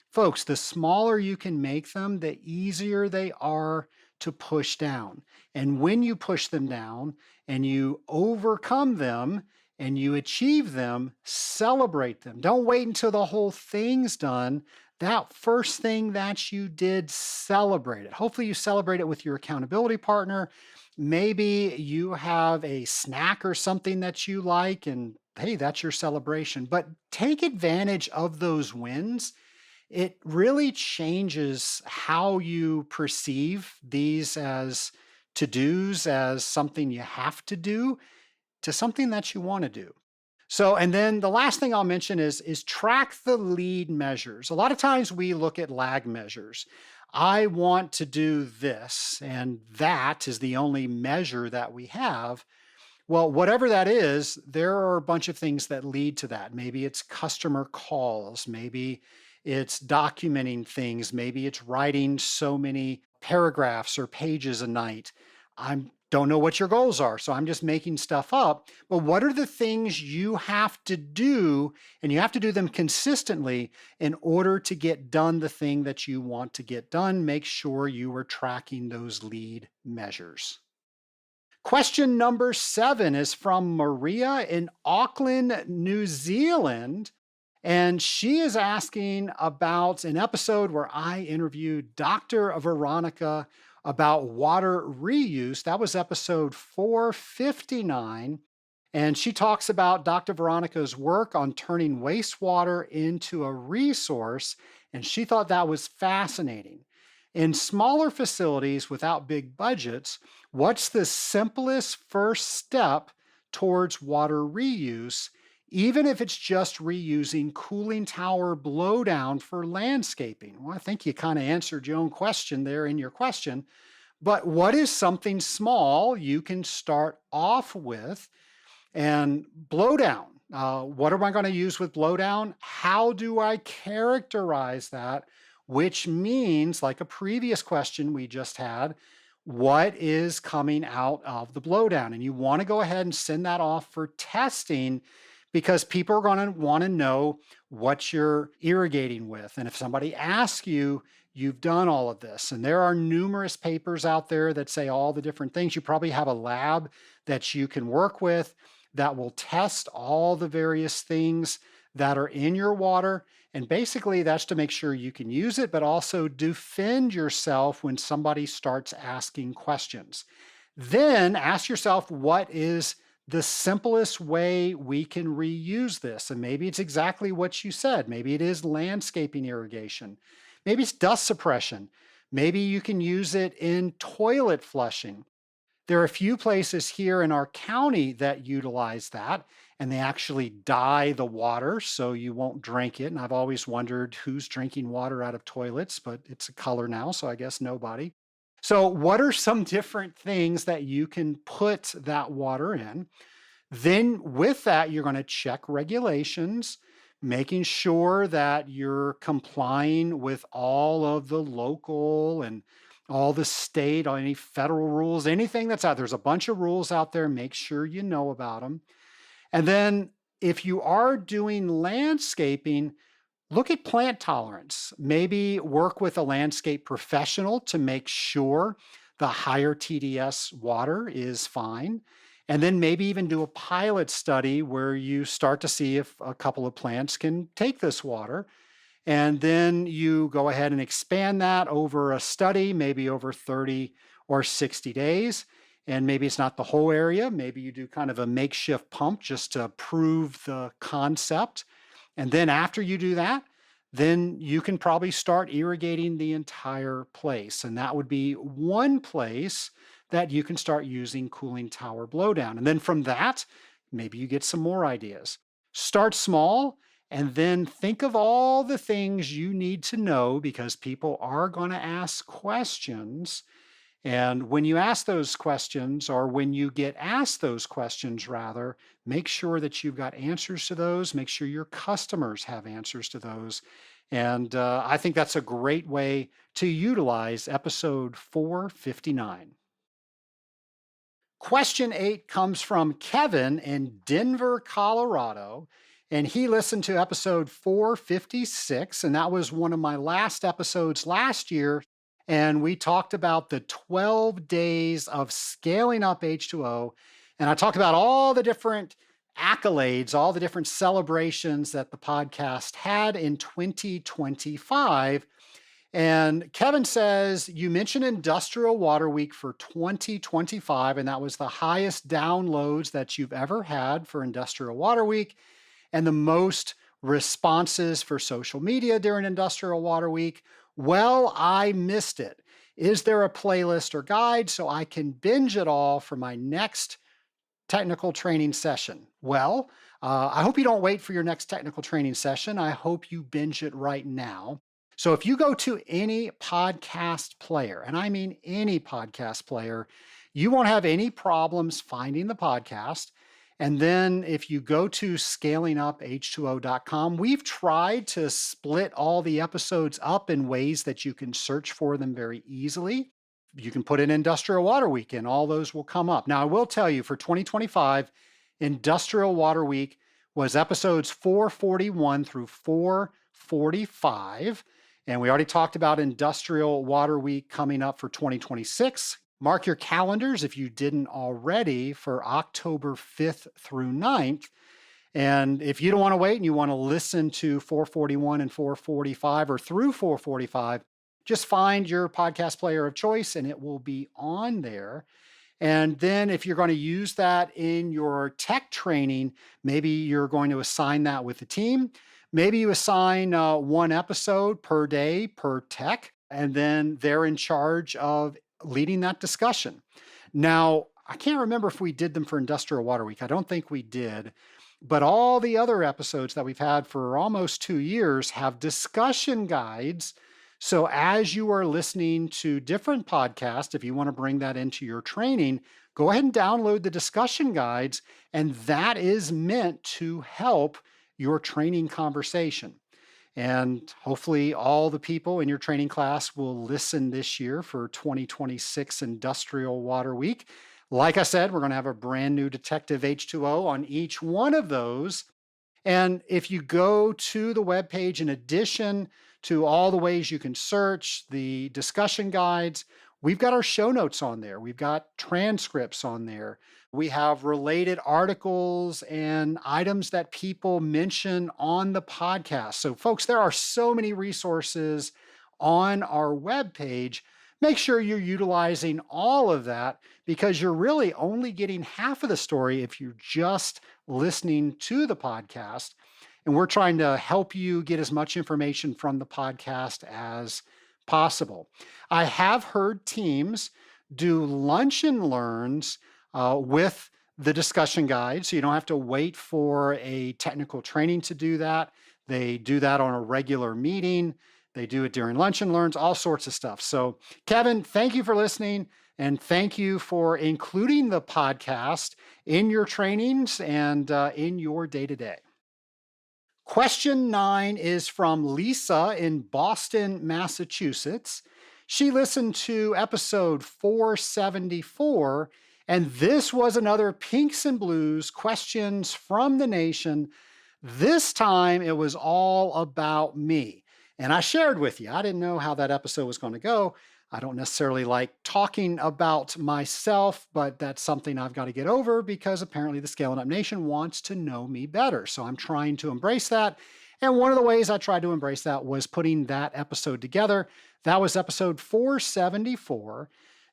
Folks, the smaller you can make them, the easier they are to push down. And when you push them down and you overcome them and you achieve them, celebrate them. Don't wait until the whole thing's done. That first thing that you did, celebrate it. Hopefully you celebrate it with your accountability partner. Maybe you have a snack or something that you like, and hey, that's your celebration. But take advantage of those wins it really changes how you perceive these as to dos, as something you have to do, to something that you want to do. So, and then the last thing I'll mention is track the lead measures. A lot of times we look at lag measures. I want to do this, and that is the only measure that we have. Well, whatever that is, there are a bunch of things that lead to that. Maybe it's customer calls, maybe it's documenting things, maybe it's writing so many paragraphs or pages a night. I don't know what your goals are, so I'm just making stuff up. But what are the things you have to do, and you have to do them consistently in order to get done the thing that you want to get done? Make sure you are tracking those lead measures. Question number 7 is from Maria in Auckland, New Zealand. And she is asking about an episode where I interviewed Dr. Veronica about water reuse. That was episode 459. And she talks about Dr. Veronica's work on turning wastewater into a resource. And she thought that was fascinating. In smaller facilities without big budgets, what's the simplest first step towards water reuse, even if it's just reusing cooling tower blowdown for landscaping? Well, I think you kind of answered your own question there in your question. But what is something small you can start off with? And blowdown. What am I going to use with blowdown? How do I characterize that? Which means, like a previous question we just had, what is coming out of the blowdown? And you want to go ahead and send that off for testing because people are going to want to know what you're irrigating with. And if somebody asks you, you've done all of this. And there are numerous papers out there that say all the different things. You probably have a lab that you can work with that will test all the various things that are in your water. And basically, that's to make sure you can use it, but also defend yourself when somebody starts asking questions. Then ask yourself, what is the simplest way we can reuse this? And maybe it's exactly what you said. Maybe it is landscaping irrigation. Maybe it's dust suppression. Maybe you can use it in toilet flushing. There are a few places here in our county that utilize that, and they actually dye the water so you won't drink it. And I've always wondered who's drinking water out of toilets, but it's a color now, so I guess nobody. So, what are some different things that you can put that water in? Then, with that, you're going to check regulations, making sure that you're complying with all of the local and all the state, or any federal rules, anything that's out there's a bunch of rules out there. Make sure you know about them. And then if you are doing landscaping, look at plant tolerance. Maybe work with a landscape professional to make sure the higher TDS water is fine. And then maybe even do a pilot study where you start to see if a couple of plants can take this water. And then you go ahead and expand that over a study, maybe over 30 or 60 days. And maybe it's not the whole area. Maybe you do kind of a makeshift pump just to prove the concept. And then after you do that, then you can probably start irrigating the entire place. And that would be one place that you can start using cooling tower blowdown. And then from that, maybe you get some more ideas. Start small. And then think of all the things you need to know because people are going to ask questions. And when you ask those questions, or when you get asked those questions, rather, make sure that you've got answers to those. Make sure your customers have answers to those. And I think that's a great way to utilize episode 459. Question 8 comes from Kevin in Denver, Colorado. And he listened to episode 456, and that was one of my last episodes last year. And we talked about the 12 days of scaling up H2O. And I talked about all the different accolades, all the different celebrations that the podcast had in 2025. And Kevin says, you mentioned Industrial Water Week for 2025, and that was the highest downloads that you've ever had for Industrial Water Week, and the most responses for social media during Industrial Water Week. Well, I missed it. Is there a playlist or guide so I can binge it all for my next technical training session? Well, I hope you don't wait for your next technical training session. I hope you binge it right now. So if you go to any podcast player, and I mean any podcast player, you won't have any problems finding the podcast. And then if you go to scalinguph2o.com, we've tried to split all the episodes up in ways that you can search for them very easily. You can put in Industrial Water Week and all those will come up. Now, I will tell you for 2025, Industrial Water Week was episodes 441 through 445. And we already talked about Industrial Water Week coming up for 2026. Mark your calendars if you didn't already for October 5th through 9th. And if you don't want to wait and you want to listen to 441 and 445 or through 445, just find your podcast player of choice and it will be on there. And then if you're going to use that in your tech training, maybe you're going to assign that with the team. Maybe you assign one episode per day per tech, and then they're in charge of leading that discussion. Now, I can't remember if we did them for Industrial Water Week. I don't think we did. But all the other episodes that we've had for almost 2 years have discussion guides. So as you are listening to different podcasts, if you want to bring that into your training, go ahead and download the discussion guides. And that is meant to help your training conversation. And hopefully all the people in your training class will listen this year for 2026 Industrial Water Week. Like I said, we're going to have a brand new Detective H2O on each one of those. And if you go to the webpage, in addition to all the ways you can search, the discussion guides, we've got our show notes on there. We've got transcripts on there. We have related articles and items that people mention on the podcast. So folks, there are so many resources on our webpage. Make sure you're utilizing all of that because you're really only getting half of the story if you're just listening to the podcast. And we're trying to help you get as much information from the podcast as possible. I have heard teams do lunch and learns with the discussion guide, so you don't have to wait for a technical training to do that. They do that on a regular meeting. They do it during lunch and learns, all sorts of stuff. So, Kevin, thank you for listening, and thank you for including the podcast in your trainings and in your day-to-day. Question 9 is from Lisa in Boston, Massachusetts. She listened to episode 474, and this was another Pinks and Blues questions from the nation. This time it was all about me. And I shared with you, I didn't know how that episode was going to go. I don't necessarily like talking about myself, but that's something I've got to get over because apparently the Scaling Up Nation wants to know me better. So I'm trying to embrace that. And one of the ways I tried to embrace that was putting that episode together. That was episode 474.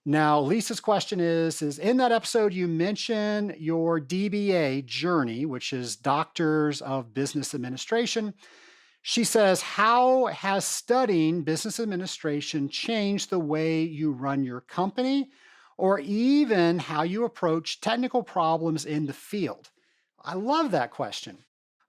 Now, Lisa's question is in that episode, you mention your DBA journey, which is Doctors of Business Administration. She says, how has studying business administration changed the way you run your company or even how you approach technical problems in the field? I love that question.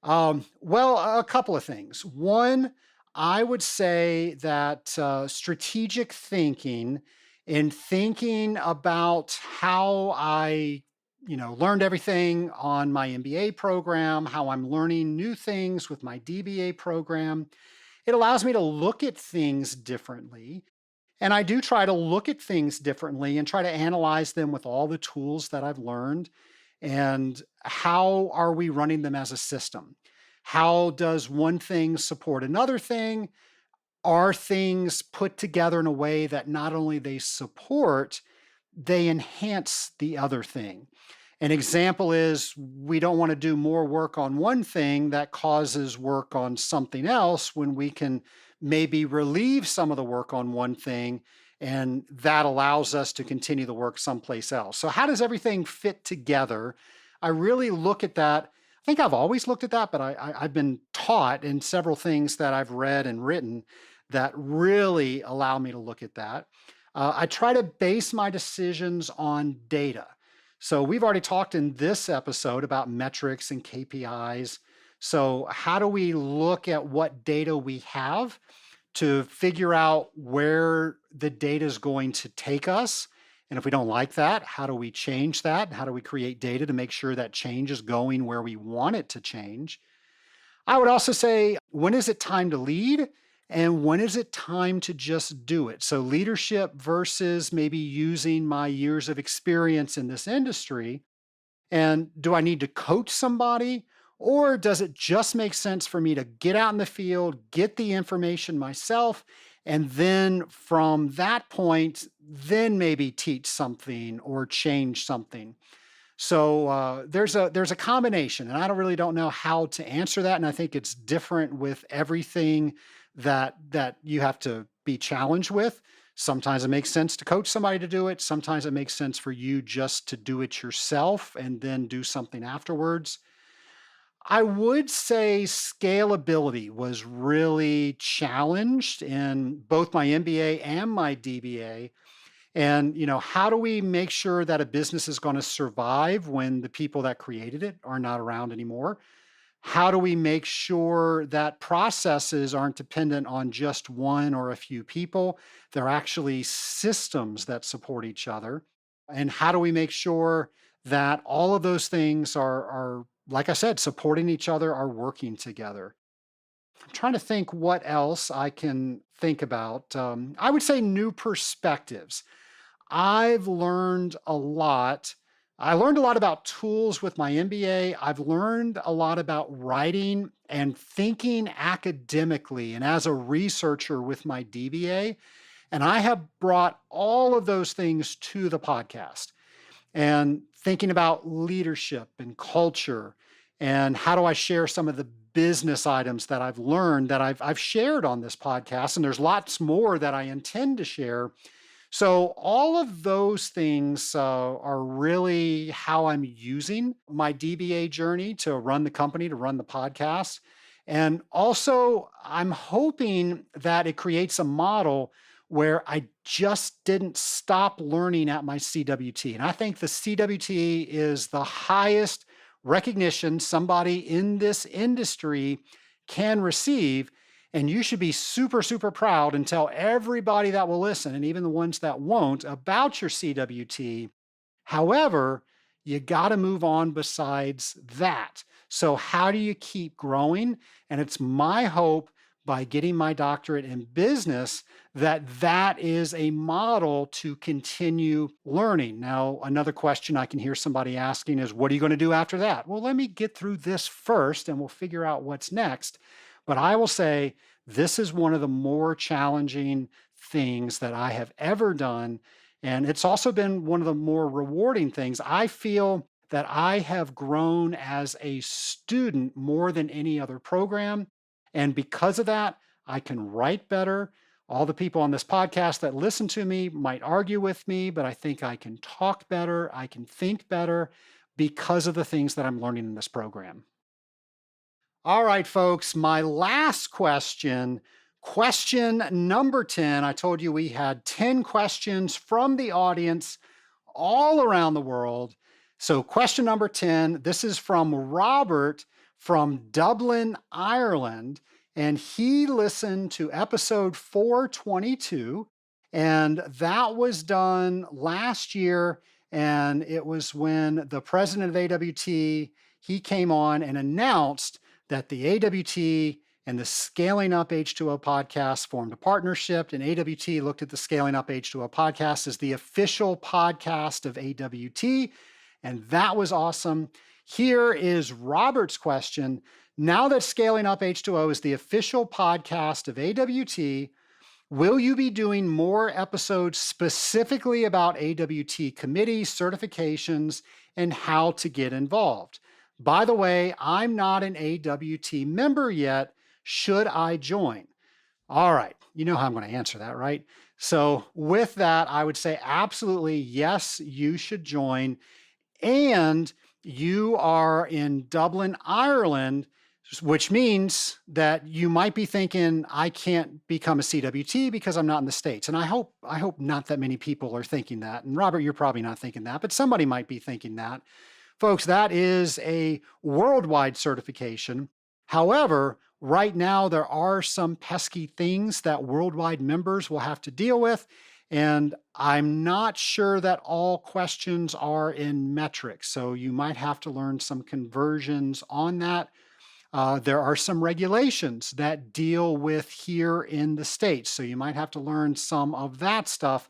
Well, a couple of things. One, I would say that strategic thinking and thinking about how I learned everything on my MBA program, how I'm learning new things with my DBA program. It allows me to look at things differently. And I do try to look at things differently and try to analyze them with all the tools that I've learned. And how are we running them as a system? How does one thing support another thing? Are things put together in a way that not only they support, they enhance the other thing? An example is we don't want to do more work on one thing that causes work on something else when we can maybe relieve some of the work on one thing, and that allows us to continue the work someplace else. So how does everything fit together? I really look at that think I've always looked at that, but I've been taught in several things that I've read and written that really allow me to look at that. I try to base my decisions on data. So we've already talked in this episode about metrics and KPIs. So, how do we look at what data we have to figure out where the data is going to take us? And if we don't like that, how do we change that? How do we create data to make sure that change is going where we want it to change? I would also say, when is it time to lead? And when is it time to just do it? So, leadership versus maybe using my years of experience in this industry. And do I need to coach somebody? Or does it just make sense for me to get out in the field, get the information myself, and then from that point, then maybe teach something or change something? So there's a combination, and I don't know how to answer that. And I think it's different with everything that you have to be challenged with. Sometimes it makes sense to coach somebody to do it. Sometimes it makes sense for you just to do it yourself and then do something afterwards. I would say scalability was really challenged in both my MBA and my DBA. And, how do we make sure that a business is going to survive when the people that created it are not around anymore? How do we make sure that processes aren't dependent on just one or a few people? They're actually systems that support each other. And how do we make sure that all of those things are like I said, supporting each other, are working together? I'm trying to think what else I can think about. I would say new perspectives. I've learned a lot. I learned a lot about tools with my MBA. I've learned a lot about writing and thinking academically and as a researcher with my DBA. And I have brought all of those things to the podcast and thinking about leadership and culture and how do I share some of the business items that I've learned that I've shared on this podcast. And there's lots more that I intend to share. So, all of those things are really how I'm using my DBA journey to run the company, to run the podcast. And also, I'm hoping that it creates a model where I just didn't stop learning at my CWT. And I think the CWT is the highest recognition somebody in this industry can receive. And you should be super, super proud and tell everybody that will listen, and even the ones that won't, about your CWT. However, you got to move on besides that. So, how do you keep growing? And it's my hope by getting my doctorate in business that that is a model to continue learning. Now, another question I can hear somebody asking is, what are you going to do after that? Well, let me get through this first and we'll figure out what's next. But I will say this is one of the more challenging things that I have ever done. And it's also been one of the more rewarding things. I feel that I have grown as a student more than any other program. And because of that, I can write better. All the people on this podcast that listen to me might argue with me, but I think I can talk better. I can think better because of the things that I'm learning in this program. All right, folks, my last question, question number 10. I told you we had 10 questions from the audience all around the world. So, question number 10, this is from Robert from Dublin, Ireland, and he listened to episode 422, and that was done last year, and it was when the president of AWT, he came on and announced that the AWT and the Scaling Up H2O podcast formed a partnership, and AWT looked at the Scaling Up H2O podcast as the official podcast of AWT, and that was awesome. Here is Robert's question. Now that Scaling Up H2O is the official podcast of AWT, will you be doing more episodes specifically about AWT committee certifications and how to get involved? By the way, I'm not an AWT member yet. Should I join? All right, you know how I'm going to answer that, right? So with that, I would say absolutely yes, you should join. And You are in Dublin, Ireland, which means that you might be thinking, I can't become a CWT because I'm not in the States. And I hope not that many people are thinking that. And Robert, you're probably not thinking that, but somebody might be thinking that. Folks, that is a worldwide certification. However, right now there are some pesky things that worldwide members will have to deal with. And I'm not sure that all questions are in metric. So you might have to learn some conversions on that. There are some regulations that deal with here in the States. So you might have to learn some of that stuff.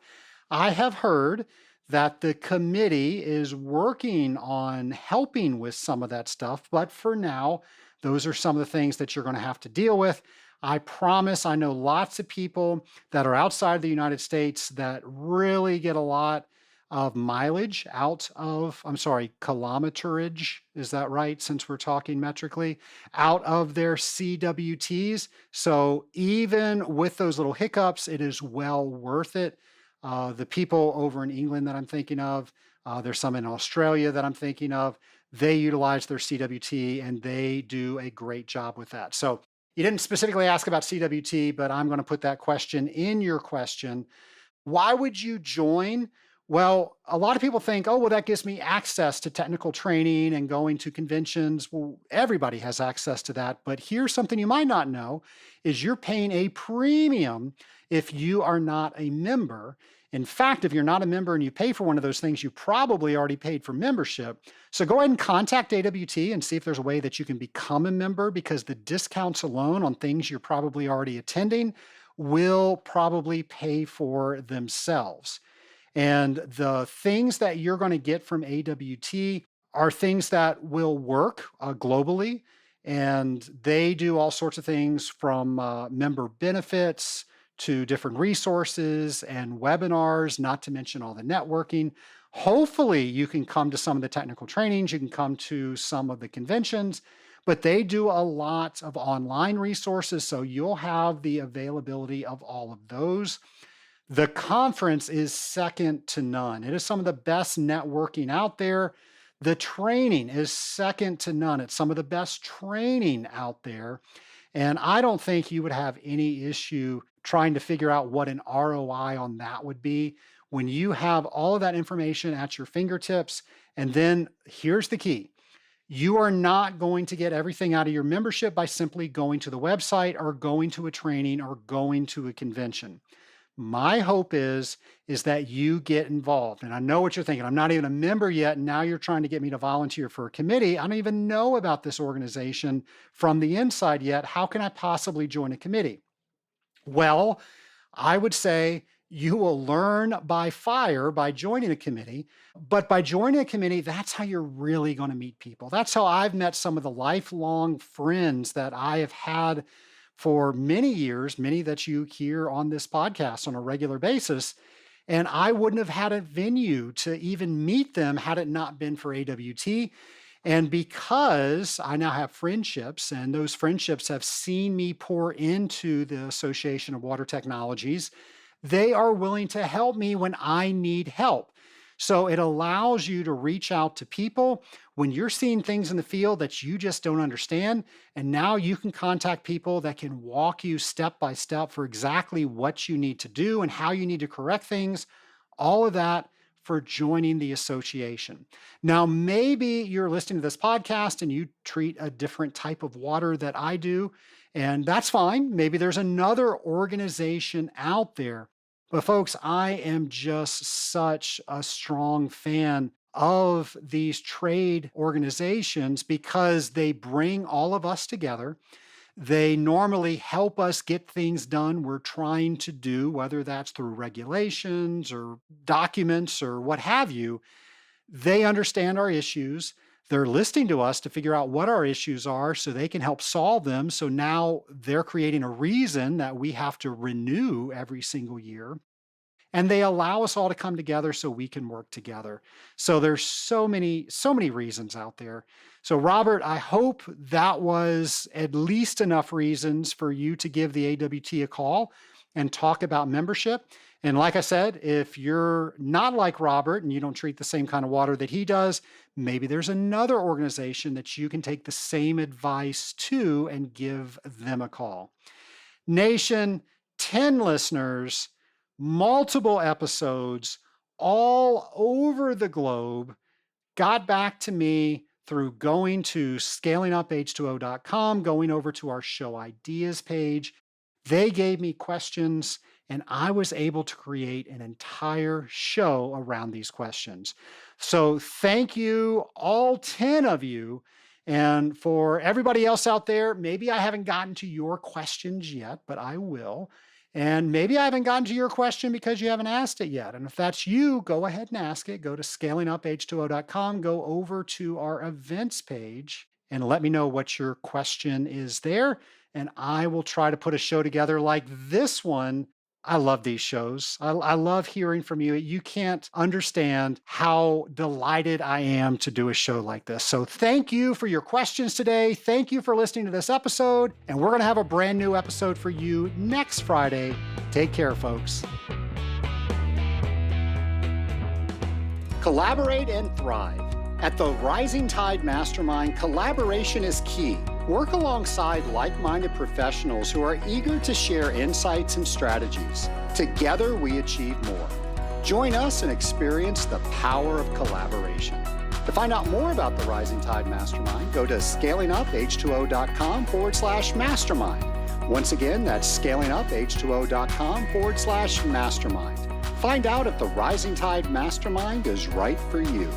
I have heard that the committee is working on helping with some of that stuff. But for now, those are some of the things that you're going to have to deal with. I promise I know lots of people that are outside the United States that really get a lot of mileage out of, I'm sorry, kilometerage, is that right? Since we're talking metrically, out of their CWTs. So even with those little hiccups, it is well worth it. The people over in England that I'm thinking of, there's some in Australia that I'm thinking of, they utilize their CWT and they do a great job with that. So you didn't specifically ask about CWT, but I'm going to put that question in your question. Why would you join? Well, a lot of people think, oh, well, that gives me access to technical training and going to conventions. Well, everybody has access to that. But here's something you might not know is you're paying a premium if you are not a member. In fact, if you're not a member and you pay for one of those things, you probably already paid for membership. So go ahead and contact AWT and see if there's a way that you can become a member, because the discounts alone on things you're probably already attending will probably pay for themselves. And the things that you're going to get from AWT are things that will work globally. And they do all sorts of things from member benefits to different resources and webinars, not to mention all the networking. Hopefully, you can come to some of the technical trainings, you can come to some of the conventions, but they do a lot of online resources. So you'll have the availability of all of those. The conference is second to none. It is some of the best networking out there. The training is second to none. It's some of the best training out there. And I don't think you would have any issue trying to figure out what an ROI on that would be when you have all of that information at your fingertips. And then here's the key. You are not going to get everything out of your membership by simply going to the website or going to a training or going to a convention. My hope is that you get involved. And I know what you're thinking. I'm not even a member yet. And now you're trying to get me to volunteer for a committee. I don't even know about this organization from the inside yet. How can I possibly join a committee? Well, I would say you will learn by fire by joining a committee. But by joining a committee, that's how you're really going to meet people. That's how I've met some of the lifelong friends that I have had for many years, many that you hear on this podcast on a regular basis. And I wouldn't have had a venue to even meet them had it not been for AWT. And because I now have friendships, and those friendships have seen me pour into the Association of Water Technologies, they are willing to help me when I need help. So it allows you to reach out to people when you're seeing things in the field that you just don't understand. And now you can contact people that can walk you step by step for exactly what you need to do and how you need to correct things. All of that for joining the association. Now, maybe you're listening to this podcast and you treat a different type of water that I do, and that's fine. Maybe there's another organization out there. But folks, I am just such a strong fan of these trade organizations because they bring all of us together. They normally help us get things done we're trying to do, whether that's through regulations or documents or what have you. They understand our issues. They're listening to us to figure out what our issues are so they can help solve them. So now they're creating a reason that we have to renew every single year. And they allow us all to come together so we can work together. So there's so many reasons out there. So Robert, I hope that was at least enough reasons for you to give the AWT a call. and talk about membership. And like I said, if you're not like Robert and you don't treat the same kind of water that he does, maybe there's another organization that you can take the same advice to and give them a call. Nation, 10 listeners, multiple episodes all over the globe got back to me through going to scalinguph2o.com, going over to our show ideas page. They gave me questions, and I was able to create an entire show around these questions. So thank you, all 10 of you. And for everybody else out there, maybe I haven't gotten to your questions yet, but I will. And maybe I haven't gotten to your question because you haven't asked it yet. And if that's you, go ahead and ask it. Go to scalinguph2o.com, go over to our events page, and let me know what your question is there. And I will try to put a show together like this one. I love these shows. I love hearing from you. You can't understand how delighted I am to do a show like this. So thank you for your questions today. Thank you for listening to this episode. And we're going to have a brand new episode for you next Friday. Take care, folks. Collaborate and thrive. At the Rising Tide Mastermind, collaboration is key. Work alongside like-minded professionals who are eager to share insights and strategies. Together, we achieve more. Join us and experience the power of collaboration. To find out more about the Rising Tide Mastermind, go to scalinguph2o.com/mastermind. Once again, that's scalinguph2o.com/mastermind. Find out if the Rising Tide Mastermind is right for you.